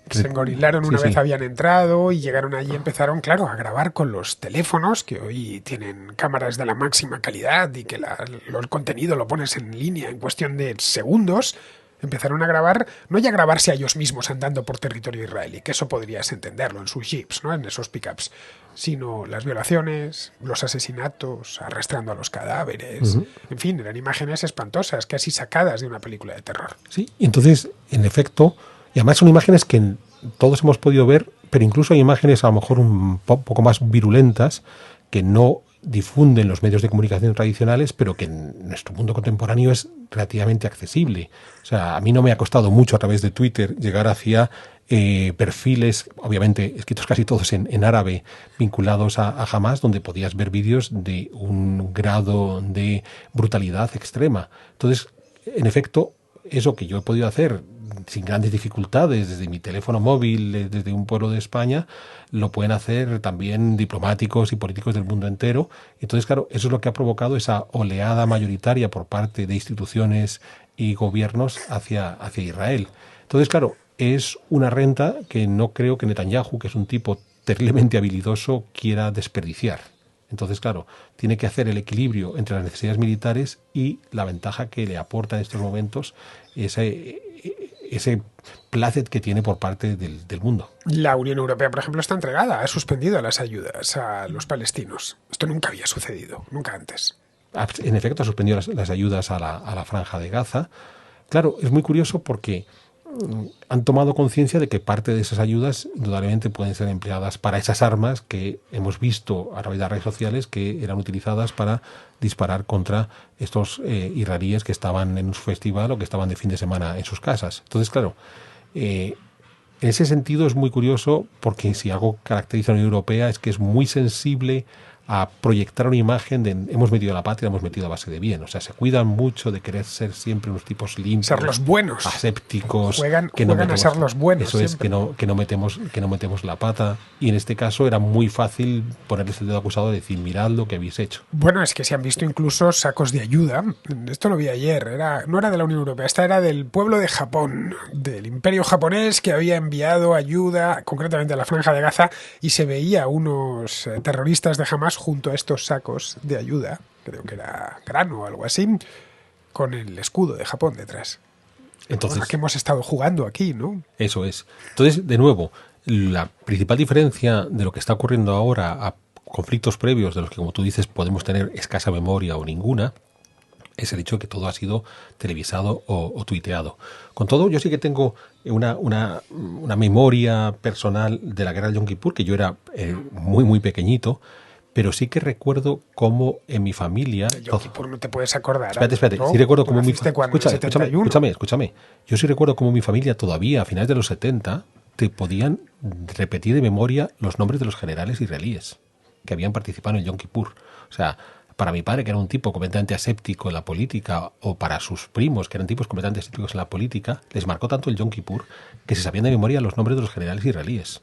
Se engorilaron una vez habían entrado y llegaron allí y empezaron, claro, a grabar con los teléfonos que hoy tienen cámaras de la máxima calidad y que el contenido lo pones en línea en cuestión de segundos. Empezaron a grabar, no ya grabarse a ellos mismos andando por territorio israelí, que eso podrías entenderlo en sus jeeps, ¿no?, en esos pickups, sino las violaciones, los asesinatos, arrastrando a los cadáveres, en fin, eran imágenes espantosas, casi sacadas de una película de terror. Sí, y entonces, en efecto, y además son imágenes que todos hemos podido ver, pero incluso hay imágenes a lo mejor un poco más virulentas que no difunden los medios de comunicación tradicionales, pero que en nuestro mundo contemporáneo es relativamente accesible. O sea, a mí no me ha costado mucho a través de Twitter llegar hacia perfiles, obviamente escritos casi todos en árabe, vinculados a Hamás, donde podías ver vídeos de un grado de brutalidad extrema. Entonces, en efecto, eso que yo he podido hacer sin grandes dificultades desde mi teléfono móvil, desde un pueblo de España, lo pueden hacer también diplomáticos y políticos del mundo entero. Entonces, claro, eso es lo que ha provocado esa oleada mayoritaria por parte de instituciones y gobiernos hacia Israel. Entonces, claro, es una renta que no creo que Netanyahu, que es un tipo terriblemente habilidoso, quiera desperdiciar. Entonces, claro, tiene que hacer el equilibrio entre las necesidades militares y la ventaja que le aporta en estos momentos ese placet que tiene por parte del mundo. La Unión Europea, por ejemplo, está entregada, ha suspendido las ayudas a los palestinos. Esto nunca había sucedido, nunca antes. en efecto ha suspendido las ayudas a la Franja de Gaza. Claro, es muy curioso porque han tomado conciencia de que parte de esas ayudas indudablemente pueden ser empleadas para esas armas que hemos visto a través de las redes sociales que eran utilizadas para disparar contra estos israelíes que estaban en un festival o que estaban de fin de semana en sus casas. Entonces, claro, en ese sentido es muy curioso porque si algo caracteriza a la Unión Europea es que es muy sensible a proyectar una imagen de hemos metido a la patria, hemos metido a base de bien. O sea, se cuidan mucho de querer ser siempre unos tipos limpios. Ser los buenos. Asépticos. Juegan a ser los buenos. Eso siempre. Es, que no metemos la pata. Y en este caso era muy fácil ponerles el dedo acusado de decir, mirad lo que habéis hecho. Bueno, es que se han visto incluso sacos de ayuda. Esto lo vi ayer. No era de la Unión Europea, esta era del pueblo de Japón, del Imperio japonés, que había enviado ayuda, concretamente a la Franja de Gaza, y se veía unos terroristas de Hamas junto a estos sacos de ayuda, creo que era grano o algo así, con el escudo de Japón detrás. Entonces, que hemos estado jugando aquí, ¿no? Eso es. Entonces, de nuevo, la principal diferencia de lo que está ocurriendo ahora a conflictos previos, de los que, como tú dices, podemos tener escasa memoria o ninguna, es el hecho de que todo ha sido televisado o tuiteado. Con todo, yo sí que tengo una memoria personal de la guerra del Yom Kippur, que yo era muy, muy pequeñito, pero sí que recuerdo cómo en mi familia... El Yom Kippur no te puedes acordar. Espérate. ¿no? Sí recuerdo cómo mi Escúchame. Yo sí recuerdo cómo mi familia todavía, a finales de los 70, te podían repetir de memoria los nombres de los generales israelíes que habían participado en el Yom Kippur. O sea, para mi padre, que era un tipo completamente aséptico en la política, o para sus primos, que eran tipos completamente asépticos en la política, les marcó tanto el Yom Kippur que se sabían de memoria los nombres de los generales israelíes,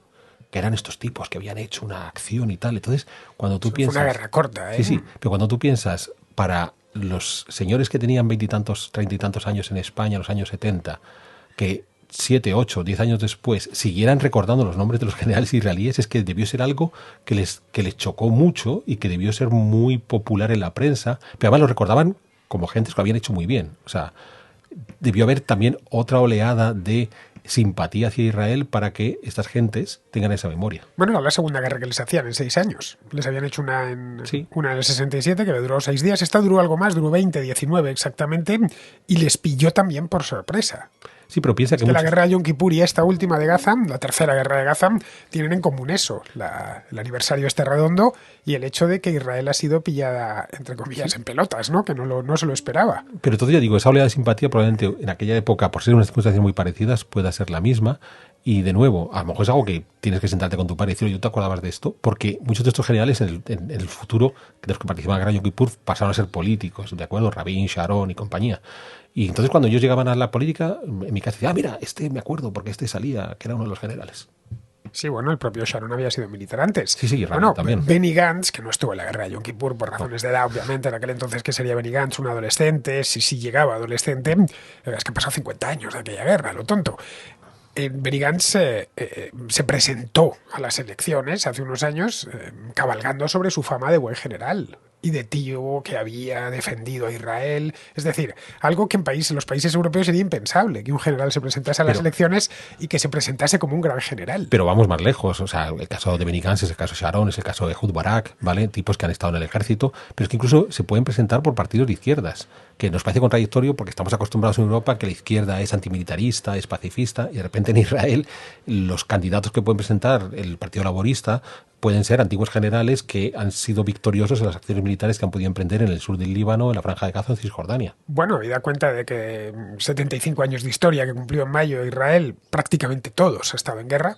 que eran estos tipos que habían hecho una acción y tal. Entonces, cuando tú piensas... Fue una guerra corta, ¿eh? Sí, pero cuando tú piensas, para los señores que tenían 20 y tantos, 30 y tantos años en España en los años 70, que 7, 8, 10 años después siguieran recordando los nombres de los generales israelíes, es que debió ser algo que les chocó mucho y que debió ser muy popular en la prensa, pero además lo recordaban como gentes que lo habían hecho muy bien. O sea, debió haber también otra oleada de simpatía hacia Israel para que estas gentes tengan esa memoria. Bueno, era la segunda guerra que les hacían en 6 años. Les habían hecho una en el 67, que le duró 6 días. Esta duró algo más, duró 20, 19 exactamente, y les pilló también por sorpresa. Sí, pero piensa que la guerra de Yom Kippur y esta última de Gaza, la tercera guerra de Gaza, tienen en común eso, el aniversario este redondo y el hecho de que Israel ha sido pillada, entre comillas, en pelotas, ¿no? Que no se lo esperaba. Pero todavía digo, esa oleada de simpatía probablemente en aquella época, por ser unas circunstancias muy parecidas, pueda ser la misma. Y de nuevo, a lo mejor es algo que tienes que sentarte con tu padre y decirle, ¿yo te acordabas de esto? Porque muchos de estos generales en el futuro, de los que participaban en la guerra de Yom Kippur, pasaron a ser políticos, ¿de acuerdo? Rabin, Sharon y compañía. Y entonces cuando ellos llegaban a la política, en mi casa decía, mira, me acuerdo, porque salía, que era uno de los generales. Sí, bueno, el propio Sharon había sido militar antes. Sí, bueno, también. Benny Gantz, que no estuvo en la guerra de Yom Kippur por razones de edad, obviamente, en aquel entonces que sería Benny Gantz, un adolescente, si llegaba adolescente, es que han pasado 50 años de aquella guerra, lo tonto. Benny Gantz se presentó a las elecciones hace unos años cabalgando sobre su fama de buen general y de tío que había defendido a Israel. Es decir, algo que en los países europeos sería impensable, que un general se presentase a las elecciones y que se presentase como un gran general. Pero vamos más lejos. O sea, el caso de Benny Gantz es el caso de Sharon, es el caso de Ehud Barak, ¿vale? Tipos que han estado en el ejército, pero es que incluso se pueden presentar por partidos de izquierdas, que nos parece contradictorio porque estamos acostumbrados en Europa que la izquierda es antimilitarista, es pacifista, y de repente en Israel los candidatos que pueden presentar el Partido Laborista pueden ser antiguos generales que han sido victoriosos en las acciones militares que han podido emprender en el sur del Líbano, en la Franja de Gaza, en Cisjordania. Bueno, y da cuenta de que 75 años de historia que cumplió en mayo Israel, prácticamente todos ha estado en guerra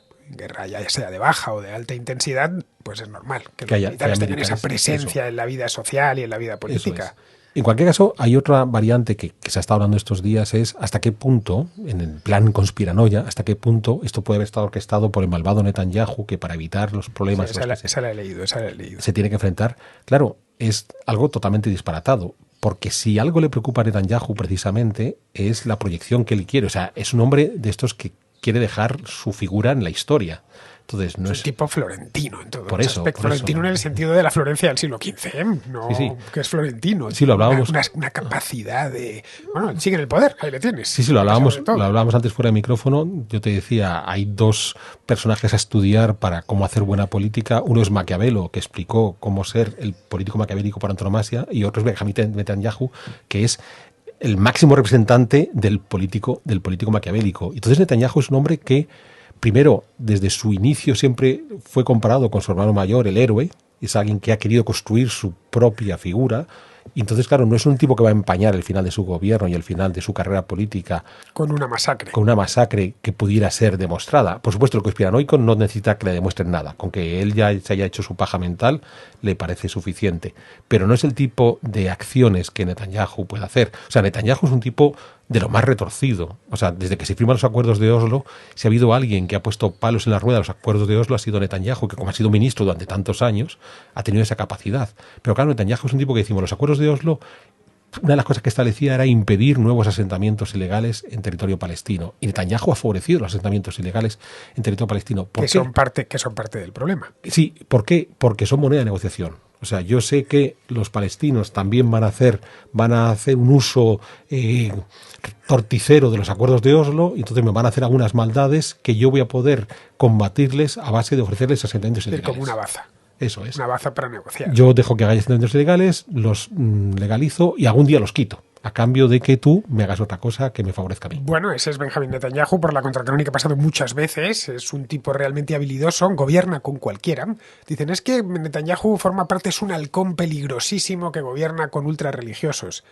ya sea de baja o de alta intensidad, pues es normal que los militares tengan esa presencia en la vida social y en la vida política. En cualquier caso, hay otra variante que se ha estado hablando estos días, es hasta qué punto, en el plan conspiranoia, hasta qué punto esto puede haber estado orquestado por el malvado Netanyahu, que para evitar los problemas esa la he leído. Se tiene que enfrentar. Claro, es algo totalmente disparatado, porque si algo le preocupa a Netanyahu precisamente es la proyección que él quiere. O sea, es un hombre de estos que quiere dejar su figura en la historia. Entonces, no es un tipo florentino en todo por ese eso, aspecto. por Florentino eso. en el sentido de la Florencia del siglo XV, no Sí. que es florentino. Sí, lo hablábamos. Una capacidad de... Bueno, sigue en el poder, ahí le tienes. Sí, lo hablábamos antes fuera de micrófono. Yo te decía, hay dos personajes a estudiar para cómo hacer buena política. Uno es Maquiavelo, que explicó cómo ser el político maquiavélico por antonomasia, y otro es Benjamin Netanyahu, que es el máximo representante del político maquiavélico. Entonces Netanyahu es un hombre que, primero, desde su inicio siempre fue comparado con su hermano mayor, el héroe. Es alguien que ha querido construir su propia figura. Y entonces, claro, no es un tipo que va a empañar el final de su gobierno y el final de su carrera política con una masacre. Con una masacre que pudiera ser demostrada. Por supuesto, el conspiranoico no necesita que le demuestren nada. Con que él ya se haya hecho su paja mental, le parece suficiente. Pero no es el tipo de acciones que Netanyahu puede hacer. O sea, Netanyahu es un tipo de lo más retorcido. O sea, desde que se firman los acuerdos de Oslo, si ha habido alguien que ha puesto palos en la rueda de los acuerdos de Oslo, ha sido Netanyahu, que como ha sido ministro durante tantos años, ha tenido esa capacidad. Pero claro, Netanyahu es un tipo que decimos, los acuerdos de Oslo, una de las cosas que establecía era impedir nuevos asentamientos ilegales en territorio palestino. Y Netanyahu ha favorecido los asentamientos ilegales en territorio palestino. ¿Por qué? Que son parte del problema. Sí, ¿por qué? Porque son moneda de negociación. O sea, yo sé que los palestinos también van a hacer un uso torticero de los acuerdos de Oslo, y entonces me van a hacer algunas maldades que yo voy a poder combatirles a base de ofrecerles asentamientos ilegales. Como una baza. Eso es. Una baza para negociar. Yo dejo que hagáis asentamientos ilegales, los legalizo y algún día los quito, a cambio de que tú me hagas otra cosa que me favorezca a mí. Bueno, ese es Benjamin Netanyahu, por la contracrónica ha pasado muchas veces. Es un tipo realmente habilidoso, gobierna con cualquiera. Dicen, es que Netanyahu forma parte, es un halcón peligrosísimo que gobierna con ultrarreligiosos.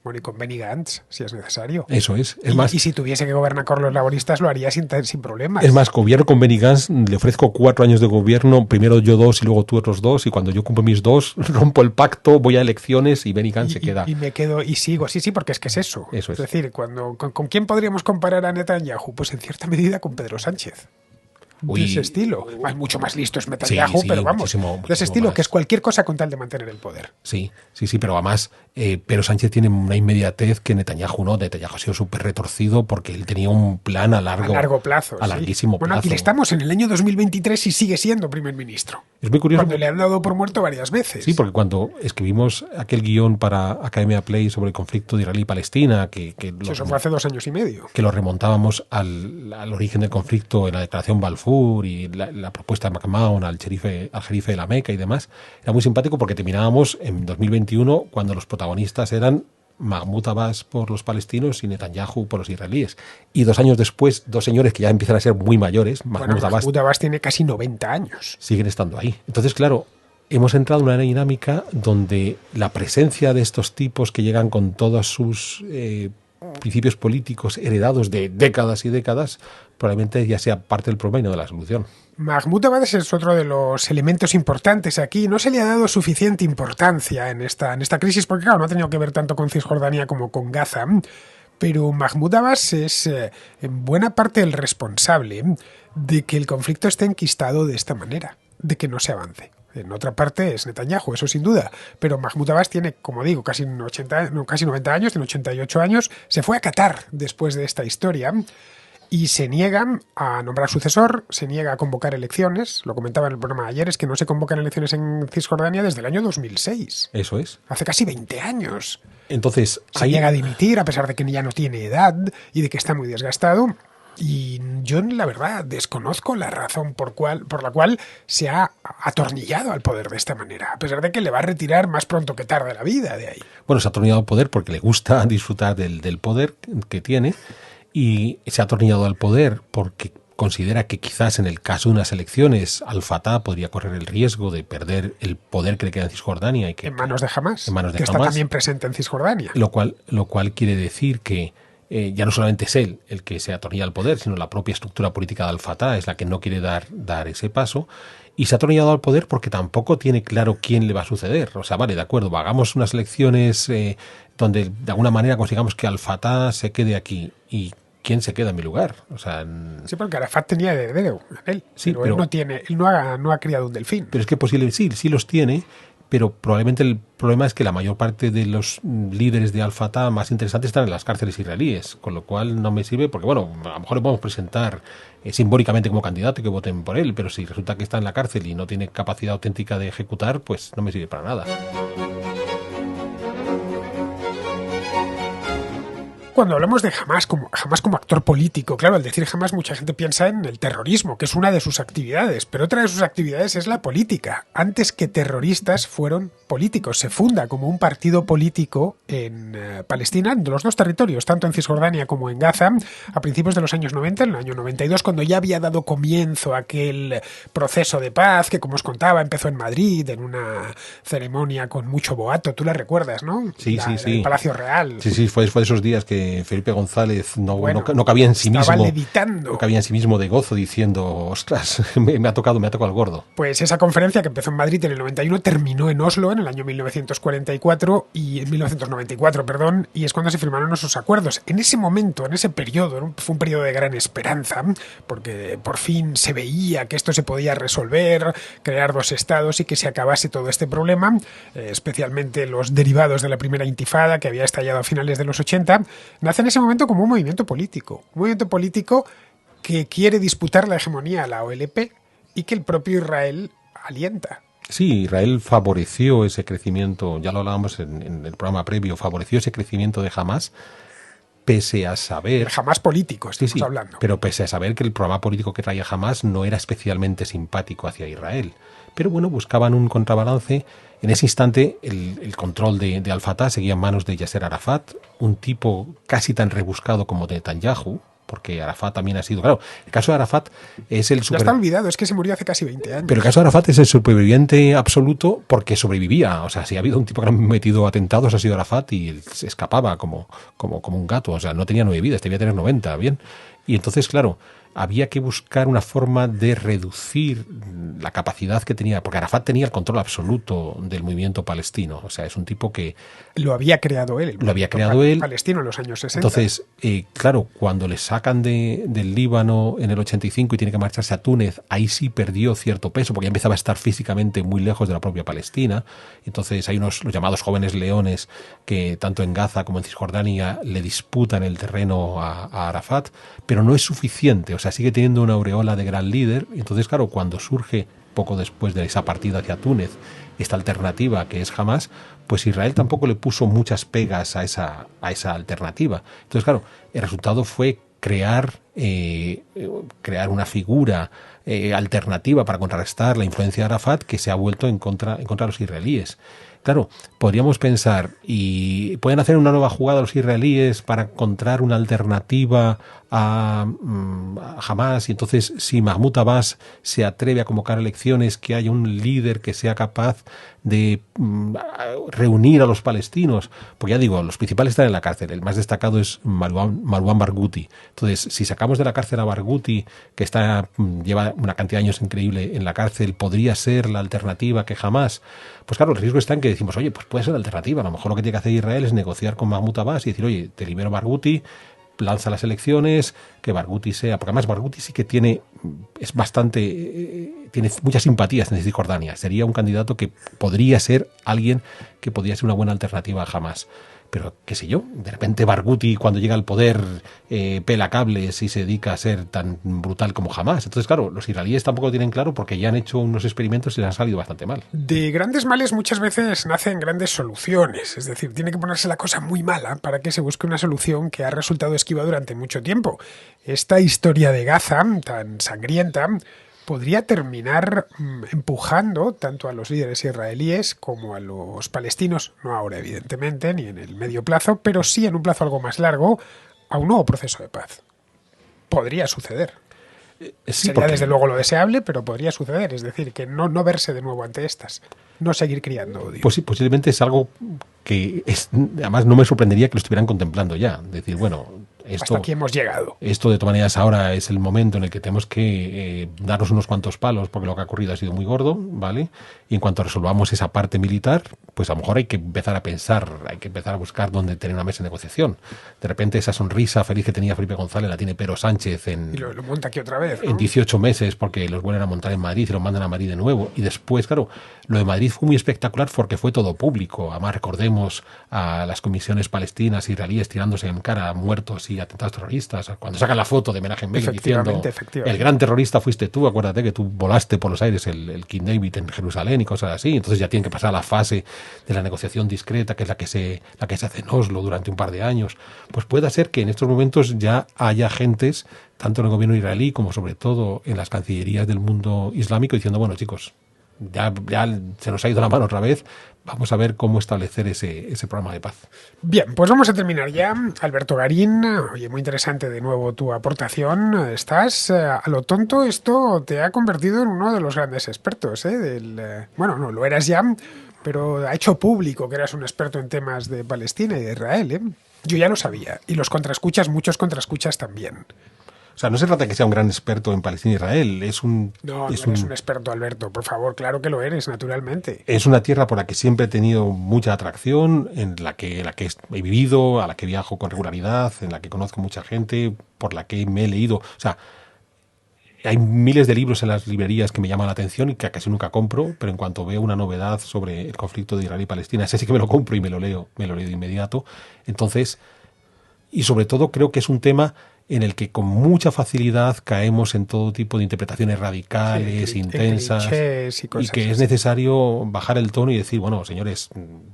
Bueno, y con Benny Gantz, si es necesario. Eso es. Y si tuviese que gobernar con los laboristas, lo haría sin problemas. Es más, gobierno con Benny Gantz, le ofrezco 4 años de gobierno, primero yo 2 y luego tú otros 2, y cuando yo cumplo mis 2, rompo el pacto, voy a elecciones y Benny Gantz se queda. Y me quedo y sigo. Sí, porque es que es eso. Eso es. Es decir, ¿con quién podríamos comparar a Netanyahu? Pues en cierta medida con Pedro Sánchez. De ese estilo. Mucho más listo es Netanyahu, sí, pero vamos, muchísimo de ese estilo, más. que es cualquier cosa con tal de mantener el poder. Sí, pero además Pedro Sánchez tiene una inmediatez que Netanyahu no. Netanyahu ha sido súper retorcido porque él tenía un plan a largo plazo. A larguísimo plazo. Bueno, aquí estamos en el año 2023 y sigue siendo primer ministro. Es muy curioso. Cuando le han dado por muerto varias veces. Sí, porque cuando escribimos aquel guión para Academia Play sobre el conflicto de Israel y Palestina, eso fue hace 2 años y medio. Que lo remontábamos al origen del conflicto en la declaración Balfour y la propuesta de McMahon al jerife de la Meca y demás, era muy simpático porque terminábamos en 2021 cuando los protagonistas eran Mahmoud Abbas por los palestinos y Netanyahu por los israelíes. Y 2 años después, 2 señores que ya empiezan a ser muy mayores, Mahmoud Abbas tiene casi 90 años. Siguen estando ahí. Entonces, claro, hemos entrado en una dinámica donde la presencia de estos tipos que llegan con todos sus principios políticos heredados de décadas y décadas, probablemente ya sea parte del problema y no de la solución. Mahmoud Abbas es otro de los elementos importantes aquí. No se le ha dado suficiente importancia en esta crisis, porque claro, no ha tenido que ver tanto con Cisjordania como con Gaza. Pero Mahmoud Abbas es en buena parte el responsable de que el conflicto esté enquistado de esta manera, de que no se avance. En otra parte es Netanyahu, eso sin duda. Pero Mahmoud Abbas tiene, como digo, casi 90 años, tiene 88 años. Se fue a Qatar después de esta historia y se niegan a nombrar sucesor, se niega a convocar elecciones. Lo comentaba en el programa de ayer, es que no se convocan elecciones en Cisjordania desde el año 2006. Eso es. Hace casi 20 años. Entonces, se niega a dimitir a pesar de que ya no tiene edad y de que está muy desgastado. Y yo, la verdad, desconozco la razón por la cual se ha atornillado al poder de esta manera, a pesar de que le va a retirar más pronto que tarde la vida de ahí. Bueno, se ha atornillado al poder porque le gusta disfrutar del poder que tiene, y se ha atornillado al poder porque considera que quizás en el caso de unas elecciones Al-Fatah podría correr el riesgo de perder el poder que le queda en Cisjordania. En manos de Hamás, que está también presente en Cisjordania. Lo cual quiere decir que ya no solamente es él el que se atornilla al poder, sino la propia estructura política de Al-Fatah es la que no quiere dar ese paso. Y se ha atornillado al poder porque tampoco tiene claro quién le va a suceder. O sea, vale, de acuerdo, hagamos unas elecciones donde de alguna manera consigamos que Al-Fatah se quede aquí. ¿Y quién se queda en mi lugar? O sea, sí, porque Arafat tenía heredero, él. Sí, pero él no ha criado un delfín. Pero es que posible, sí los tiene, pero probablemente el problema es que la mayor parte de los líderes de Al-Fatah más interesantes están en las cárceles israelíes, con lo cual no me sirve, porque bueno, a lo mejor le podemos presentar simbólicamente como candidato y que voten por él, pero si resulta que está en la cárcel y no tiene capacidad auténtica de ejecutar, pues no me sirve para nada. Cuando hablamos de Hamás como actor político, claro, al decir Hamás mucha gente piensa en el terrorismo, que es una de sus actividades, pero otra de sus actividades es la política. Antes que terroristas fueron políticos. Se funda como un partido político en Palestina, en los dos territorios, tanto en Cisjordania como en Gaza, a principios de los años 90, en el año 92, cuando ya había dado comienzo a aquel proceso de paz que, como os contaba, empezó en Madrid, en una ceremonia con mucho boato. Tú la recuerdas, ¿no? Sí. El Palacio Real. Sí, fue de esos días que Felipe González no cabía en sí mismo. Estaba levitando. No cabía en sí mismo de gozo diciendo, ostras, me ha tocado el gordo. Pues esa conferencia que empezó en Madrid en el 91 terminó en Oslo en el año 1994 y en 1994, perdón, y es cuando se firmaron esos acuerdos. En ese momento, en ese periodo, ¿no? Fue un periodo de gran esperanza, porque por fin se veía que esto se podía resolver, crear dos estados y que se acabase todo este problema, especialmente los derivados de la primera intifada que había estallado a finales de los 80. Nace en ese momento como un movimiento político que quiere disputar la hegemonía a la OLP y que el propio Israel alienta. Sí, Israel favoreció ese crecimiento, ya lo hablábamos en el programa previo, favoreció ese crecimiento de Hamás, pese a saber... Hamás político, estamos hablando. Pero pese a saber que el programa político que traía Hamás no era especialmente simpático hacia Israel. Pero bueno, buscaban un contrabalance. En ese instante, el control de Al-Fatah seguía en manos de Yasser Arafat, un tipo casi tan rebuscado como Netanyahu, porque Arafat también ha sido... Claro, el caso de Arafat es el... Ya está olvidado, es que se murió hace casi 20 años. Pero el caso de Arafat es el superviviente absoluto porque sobrevivía. O sea, si ha habido un tipo que ha metido atentados ha sido Arafat y él se escapaba como un gato. O sea, no tenía 9 vidas, debía tener 90, ¿bien? Y entonces, claro, había que buscar una forma de reducir la capacidad que tenía, porque Arafat tenía el control absoluto del movimiento palestino. O sea, es un tipo que... Lo había creado él. Palestino en los años 60. Entonces, claro, cuando le sacan del Líbano en el 85 y tiene que marcharse a Túnez, ahí sí perdió cierto peso, porque ya empezaba a estar físicamente muy lejos de la propia Palestina. Entonces hay los llamados jóvenes leones que tanto en Gaza como en Cisjordania le disputan el terreno a Arafat, pero no es suficiente. O sea, sigue teniendo una aureola de gran líder. Entonces, claro, cuando surge poco después de esa partida hacia Túnez esta alternativa que es Hamás, pues Israel tampoco le puso muchas pegas a esa alternativa. Entonces, claro, el resultado fue crear una figura alternativa para contrarrestar la influencia de Arafat, que se ha vuelto en contra de los israelíes. Claro, podríamos pensar, ¿y pueden hacer una nueva jugada los israelíes para encontrar una alternativa a Hamás? Y entonces, si Mahmoud Abbas se atreve a convocar elecciones, que haya un líder que sea capaz de reunir a los palestinos. Porque ya digo, los principales están en la cárcel. El más destacado es Marwan Barghouti. Entonces, si sacamos de la cárcel a Barghouti, que lleva una cantidad de años increíble en la cárcel, podría ser la alternativa que Hamás. Pues claro, el riesgo está en que decimos, oye, pues puede ser la alternativa. A lo mejor lo que tiene que hacer Israel es negociar con Mahmoud Abbas y decir, oye, te libero Barghouti, lanza las elecciones, que Barghouti sea... Porque además Barghouti sí que tiene muchas simpatías en Cisjordania. Sería un candidato que podría ser alguien que podría ser una buena alternativa a Hamás. Pero, qué sé yo, de repente Barghouti cuando llega al poder pela cables y se dedica a ser tan brutal como Hamás. Entonces, claro, los israelíes tampoco lo tienen claro porque ya han hecho unos experimentos y les han salido bastante mal. De grandes males muchas veces nacen grandes soluciones. Es decir, tiene que ponerse la cosa muy mala para que se busque una solución que ha resultado esquiva durante mucho tiempo. Esta historia de Gaza, tan sangrienta, podría terminar empujando tanto a los líderes israelíes como a los palestinos, no ahora evidentemente, ni en el medio plazo, pero sí en un plazo algo más largo, a un nuevo proceso de paz. Podría suceder. Sí, sería desde luego lo deseable, pero podría suceder. Es decir, que no verse de nuevo ante estas, no seguir criando odio. Pues sí, posiblemente es algo que además no me sorprendería que lo estuvieran contemplando ya. Decir, bueno, Hasta aquí hemos llegado. Esto, de todas maneras, ahora es el momento en el que tenemos que darnos unos cuantos palos, porque lo que ha ocurrido ha sido muy gordo, ¿vale? Y en cuanto resolvamos esa parte militar, pues a lo mejor hay que empezar a pensar, hay que empezar a buscar dónde tener una mesa de negociación. De repente esa sonrisa feliz que tenía Felipe González la tiene Pedro Sánchez y lo monta aquí otra vez, ¿no? En 18 meses, porque los vuelven a montar en Madrid y los mandan a Madrid de nuevo. Y después, claro, lo de Madrid fue muy espectacular porque fue todo público. Además, recordemos a las comisiones palestinas, israelíes tirándose en cara a muertos y atentados terroristas. Cuando sacan la foto de Menachem Begin diciendo el gran terrorista fuiste tú, acuérdate que tú volaste por los aires el King David en Jerusalén y cosas así. Entonces ya tienen que pasar a la fase de la negociación discreta, que es la que se hace en Oslo durante un par de años. Pues puede ser que en estos momentos ya haya gentes, tanto en el gobierno israelí como sobre todo en las cancillerías del mundo islámico, diciendo, bueno, chicos, ya se nos ha ido la mano otra vez, vamos a ver cómo establecer ese programa de paz. Bien, pues vamos a terminar ya. Alberto Garín, oye, muy interesante de nuevo tu aportación. Estás, a lo tonto, esto te ha convertido en uno de los grandes expertos, bueno, no, lo eras ya, pero ha hecho público que eras un experto en temas de Palestina y de Israel, Yo ya lo sabía, y los contraescuchas, muchos contraescuchas también. O sea, no se trata de que sea un gran experto en Palestina e Israel. No eres un experto, Alberto, por favor, claro que lo eres, naturalmente. Es una tierra por la que siempre he tenido mucha atracción, en la que he vivido, a la que viajo con regularidad, en la que conozco mucha gente, por la que me he leído. O sea, hay miles de libros en las librerías que me llaman la atención y que casi nunca compro, pero en cuanto veo una novedad sobre el conflicto de Israel y Palestina, ese sí que me lo compro y me lo leo de inmediato. Entonces, y sobre todo creo que es un tema en el que con mucha facilidad caemos en todo tipo de interpretaciones radicales, intensas, y que es necesario bajar el tono y decir, bueno, señores,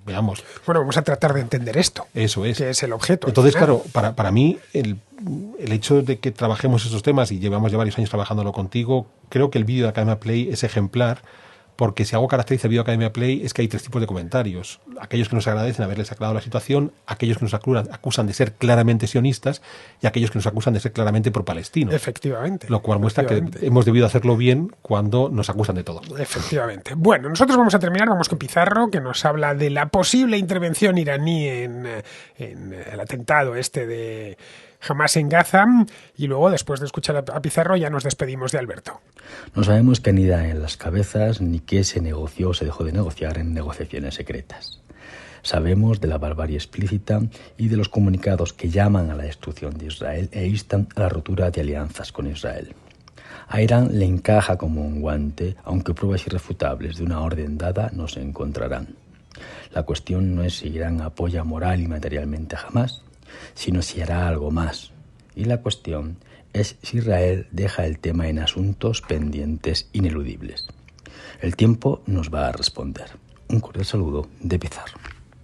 veamos. Bueno, vamos a tratar de entender esto. Eso es. Que es el objeto. Entonces, claro, para mí, el hecho de que trabajemos estos temas, y llevamos ya varios años trabajándolo contigo, creo que el vídeo de Academia Play es ejemplar, porque si algo caracteriza el vídeo de Academia Play es que hay tres tipos de comentarios. Aquellos que nos agradecen haberles aclarado la situación, aquellos que nos acusan de ser claramente sionistas y aquellos que nos acusan de ser claramente pro-palestinos. Efectivamente. Lo cual muestra que hemos debido hacerlo bien cuando nos acusan de todo. Efectivamente. Bueno, nosotros vamos a terminar, vamos con Pizarro, que nos habla de la posible intervención iraní en el atentado de Hamás en Gaza, y luego, después de escuchar a Pizarro, ya nos despedimos de Alberto. No sabemos qué anida en las cabezas ni qué se negoció o se dejó de negociar en negociaciones secretas. Sabemos de la barbarie explícita y de los comunicados que llaman a la destrucción de Israel e instan a la rotura de alianzas con Israel. A Irán le encaja como un guante, aunque pruebas irrefutables de una orden dada no se encontrarán. La cuestión no es si Irán apoya moral y materialmente a Hamás, sino si hará algo más. Y la cuestión es si Israel deja el tema en asuntos pendientes ineludibles. El tiempo nos va a responder. Un cordial saludo de Pizarro.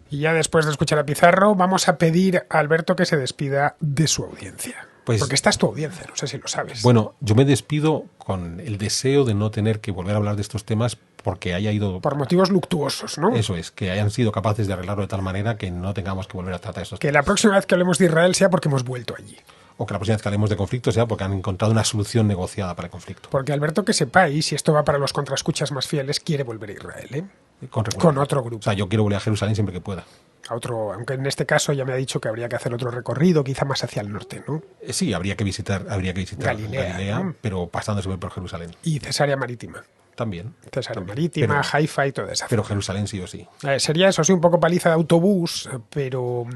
Y ya después de escuchar a Pizarro, vamos a pedir a Alberto que se despida de su audiencia. Porque esta es tu audiencia, no sé si lo sabes. Bueno, yo me despido con el deseo de no tener que volver a hablar de estos temas porque haya ido... Por motivos luctuosos, ¿no? Eso es, que hayan sido capaces de arreglarlo de tal manera que no tengamos que volver a tratar estos temas. Que la próxima vez que hablemos de Israel sea porque hemos vuelto allí. O que la próxima vez que hablemos de conflicto sea porque han encontrado una solución negociada para el conflicto. Porque Alberto, que sepáis, si esto va para los contraescuchas más fieles, quiere volver a Israel, con otro grupo. O sea, yo quiero volver a Jerusalén siempre que pueda. Aunque en este caso ya me ha dicho que habría que hacer otro recorrido, quizá más hacia el norte, ¿no? Sí, habría que visitar Galilea, ¿no? Pero pasándose por Jerusalén. Y Cesarea Marítima. También. Cesarea Marítima, Haifa y toda esa. Pero Jerusalén sí o sí. Sería eso, sí, un poco paliza de autobús, pero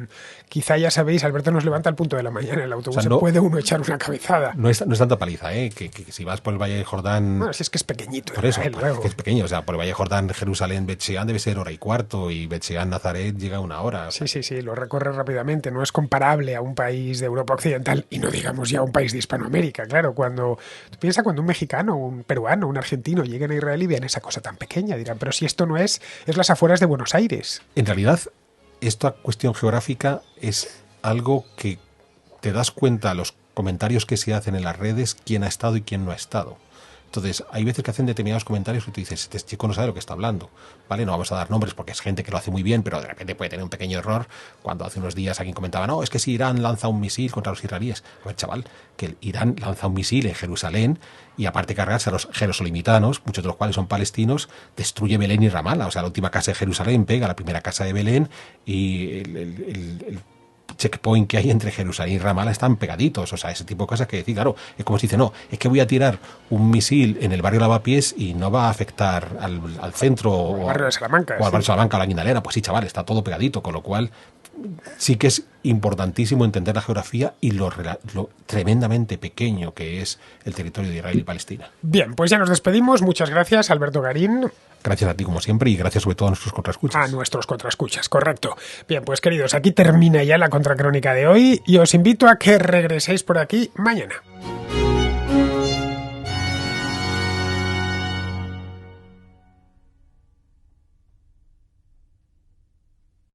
quizá ya sabéis, Alberto nos levanta al punto de la mañana. El autobús, o sea, no, se puede uno echar una cabezada. No es tanta paliza, que si vas por el Valle de Jordán... Bueno, si es que es pequeñito. Por eso, que es pequeño. O sea, por el Valle de Jordán, Jerusalén, Bet-Shean debe ser 1:15 y Bet-Shean, Nazaret llega a 1 hora. Sí, lo recorre rápidamente. No es comparable a un país de Europa Occidental y no digamos ya a un país de Hispanoamérica. Claro, tú piensas cuando un mexicano, un peruano, un argentino lleguen a Israel y vean esa cosa tan pequeña, dirán, pero si esto no es las afueras de Buenos Aires. En realidad, esta cuestión geográfica es algo que te das cuenta a los comentarios que se hacen en las redes, quién ha estado y quién no ha estado. Entonces, hay veces que hacen determinados comentarios que tú dices, este chico no sabe lo que está hablando, ¿vale? No vamos a dar nombres porque es gente que lo hace muy bien, pero de repente puede tener un pequeño error. Cuando hace unos días alguien comentaba, no, es que si Irán lanza un misil contra los israelíes. A ver, chaval, que el Irán lanza un misil en Jerusalén y aparte de cargarse a los jerosolimitanos, muchos de los cuales son palestinos, destruye Belén y Ramala. O sea, la última casa de Jerusalén pega a la primera casa de Belén y checkpoint que hay entre Jerusalén y Ramallah están pegaditos, o sea, ese tipo de cosas que decir, claro, es como si dice, no, es que voy a tirar un misil en el barrio Lavapiés y no va a afectar al centro o al barrio de Salamanca, o al barrio de Salamanca, a la Guindalera. Pues sí, chaval, está todo pegadito, con lo cual sí que es importantísimo entender la geografía y lo tremendamente pequeño que es el territorio de Israel y Palestina. Bien, pues ya nos despedimos. Muchas gracias, Alberto Garín. Gracias a ti, como siempre, y gracias sobre todo a nuestros contraescuchas. A nuestros contraescuchas, correcto. Bien, pues queridos, aquí termina ya la contracrónica de hoy y os invito a que regreséis por aquí mañana.